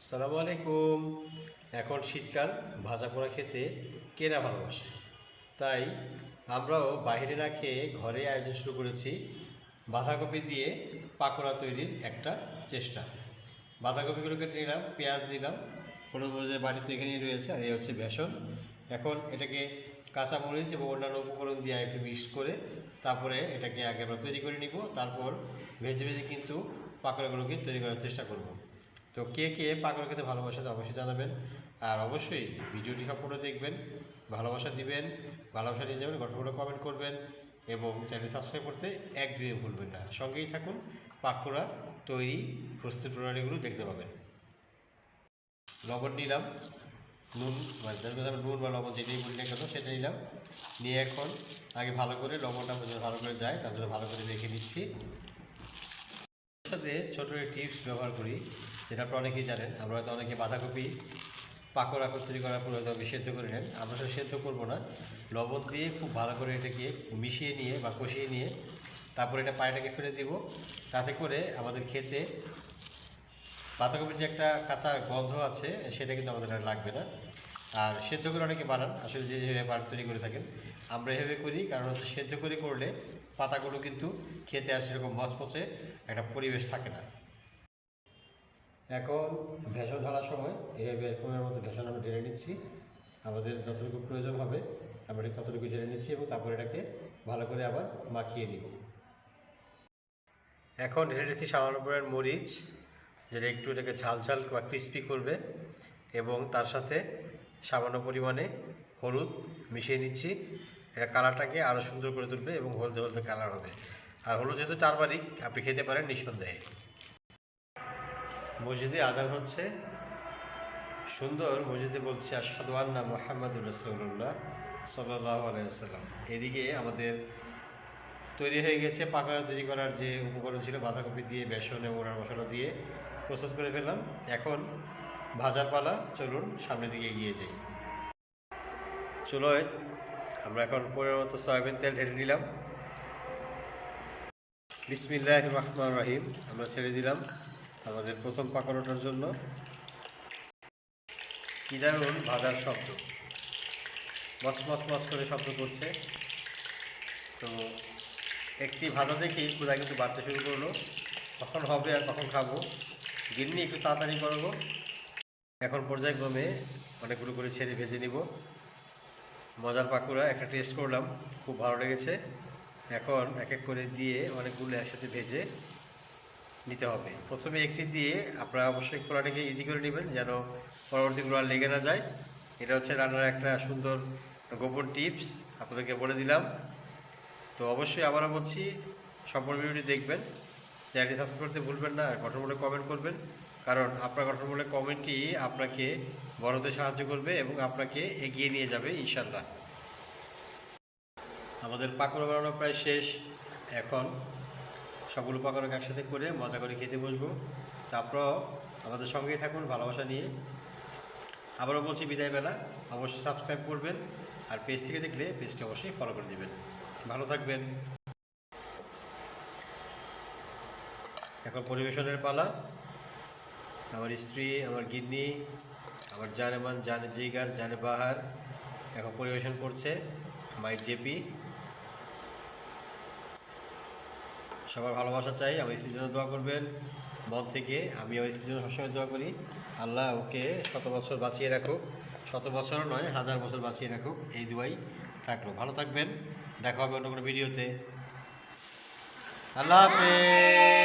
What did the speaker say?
আসসালামু আলাইকুম। এখন শীতকাল, ভাজা পোড়া খেতে কে না ভালোবাসে। তাই আমরাও বাইরে না খেয়ে ঘরে আয়োজন শুরু করেছি বাঁধাকপি দিয়ে পাকোড়া তৈরির একটা চেষ্টা। বাঁধাকপিগুলো কেটে নিলাম, পেঁয়াজ দিলাম, হলুদ মরিচের বাটি তো এখানেই রয়েছে, আর এই হচ্ছে বেসন। এখন এটাকে কাঁচামরিচ এবং অন্যান্য উপকরণ দিয়ে একটু মিক্স করে তারপরে এটাকে আগে আমরা তৈরি করে নিব। তারপর ভেজে ভেজে কিন্তু পাকোড়াগুলোকে তৈরি করার চেষ্টা করব। তো কে কে পাকোড়া খেতে ভালোবাসে তা অবশ্যই জানাবেন। আর অবশ্যই ভিডিওটি সম্পূর্ণ দেখবেন, ভালোবাসা দিবেন, ভালোবাসা নিয়ে যাবেন, গঠনগুলো কমেন্ট করবেন এবং চ্যানেল সাবস্ক্রাইব করতে একদমই ভুলবেন না। সঙ্গেই থাকুন, পাকোড়া তৈরি প্রস্তুত প্রণালীগুলো দেখতে পাবেন। লবণ নিলাম, নুন মানে নুন বা লবণ যেটাই বলি না কেন সেটা নিলাম। নিয়ে এখন আগে ভালো করে লবণটা ভালো করে যায় তার জন্য ভালো করে রেখে দিচ্ছি। সাথে ছোটো টিপস ব্যবহার করি, যেটা আপনারা অনেকেই জানেন। আমরা হয়তো অনেকে বাঁধাকপি পাকোড়া তৈরি করার পরে হয়তো সেদ্ধ করে নেন, আমরা সেটা সেদ্ধ করবো না। লবণ দিয়ে খুব ভালো করে এটাকে মিশিয়ে নিয়ে বা কষিয়ে নিয়ে তারপরে এটা পানিটাকে ফেলে দিব। তাতে করে আমাদের খেতে বাঁধাকপির যে একটা কাঁচা গন্ধ আছে সেটা কিন্তু আমাদের আর লাগবে না। আর সেদ্ধ করে অনেকে বানান, আসলে যে যেভাবে পান তৈরি করে থাকেন, আমরা এভাবে করি। কারণ হচ্ছে সেদ্ধ করে করলে পাতাগুলো কিন্তু খেতে আর সেরকম মচমচে একটা পরিবেশ থাকে না। এখন ভেষণ ঢালার সময় এইভাবে এরকমের মতো ভেষণ আমরা ঢেলে নিচ্ছি। আমাদের যতটুকু প্রয়োজন হবে আমরা ঠিক ততটুকু ঢেলে নিচ্ছি এবং তারপর এটাকে ভালো করে আবার মাখিয়ে নিব। এখন ঢেলে নিচ্ছি সামান্য পরিমাণ মরিচ, যেটা একটু এটাকে ঝাল ঝাল বা ক্রিস্পি করবে, এবং তার সাথে সামান্য পরিমাণে হলুদ মিশিয়ে নিচ্ছি। এটা কালারটাকে আরও সুন্দর করে তুলবে এবং হলদে হলদে কালার হবে। আর হলুদ যেহেতু টারমারিক, আপনি খেতে পারেন নিঃসন্দেহে। মসজিদে আজান হচ্ছে, সুন্দর মসজিদে বলছে আশহাদু আন্না মুহাম্মাদুর রাসূলুল্লাহ সাল্লাল্লাহু আলাইহি ওয়াসাল্লাম। এদিকে আমাদের তৈরি হয়ে গেছে পাকোড়া তৈরি করার যে উপকরণ ছিল, বাঁধাকপি দিয়ে বেসন এবং ওনার মশলা দিয়ে প্রস্তুত করে ফেললাম। এখন ভাজার পালা, চলুন সামনের দিকে এগিয়ে যাই। চুলোয় আমরা এখন পরিমাণ মতো সয়াবিন তেল ঢেলে নিলাম। বিসমিল্লাহির রহমানির রহিম আমরা ছেড়ে দিলাম আমাদের প্রথম পাকোড়াটার জন্য। কি দারুণ ভাজার শব্দ, মচ করে শব্দ করছে। তো একটি ভাজা দেখেই ক্ষুধা কিন্তু বাড়তে শুরু করলো। কখন হবে আর কখন খাবো, গিন্নি একটু তাড়াতাড়ি করবো। এখন পর্যায়ক্রমে অনেকগুলো করে ছেড়ে ভেজে নিব। মজার পাকোড়া একটা টেস্ট করলাম, খুব ভালো লেগেছে। এখন এক এক করে দিয়ে অনেকগুলো একসাথে ভেজে নিতে হবে। প্রথমে একটি দিয়ে আপনারা অবশ্যই খোলাটাকে ইজি করে নেবেন যেন পরবর্তীগুলো আর লেগে না যায়। এটা হচ্ছে রান্নার একটা সুন্দর গোপন টিপস, আপনাদেরকে বলে দিলাম। তো অবশ্যই আবারও বলছি, সম্পূর্ণ ভিডিওটি দেখবেন, চ্যানেলটি সাবস্ক্রাইব করতে ভুলবেন না, আর গঠনমূলক কমেন্ট করবেন। কারণ আপনার গঠনমূলক কমেন্টই আপনাকে বড় হতে সাহায্য করবে এবং আপনাকে এগিয়ে নিয়ে যাবে ইনশাল্লাহ। আমাদের পাকোড়া বানানো প্রায় শেষ। এখন সবগুলো পাকোড়াকে একসাথে করে মজা করে খেতে বসবো। তারপরও আমাদের সঙ্গেই থাকুন ভালোবাসা নিয়ে। আবারও বলছি বিদায় বেলা, অবশ্যই সাবস্ক্রাইব করবেন, আর পেজ থেকে দেখলে পেজটি অবশ্যই ফলো করে দেবেন। ভালো থাকবেন। এখন পরিবেশনের পালা। আমার স্ত্রী, আমার গিন্নি, আমার জানেমান, জানে জিগার, জানে বাহার এখন পরিবেশন করছে মাই জেপি। সবার ভালোবাসা চাই, আমার স্ত্রীর জন্য দোয়া করবেন মন থেকে। আমি আমার স্ত্রীর জন্য সবসময় দোয়া করি, আল্লাহ ওকে শত বছর বাঁচিয়ে রাখুক, শত বছর নয় 1000 বছর বাঁচিয়ে রাখুক, এই দুয়াই থাকলো। ভালো থাকবেন, দেখা হবে অন্য কোনো ভিডিওতে। আল্লাহ হাফেজ।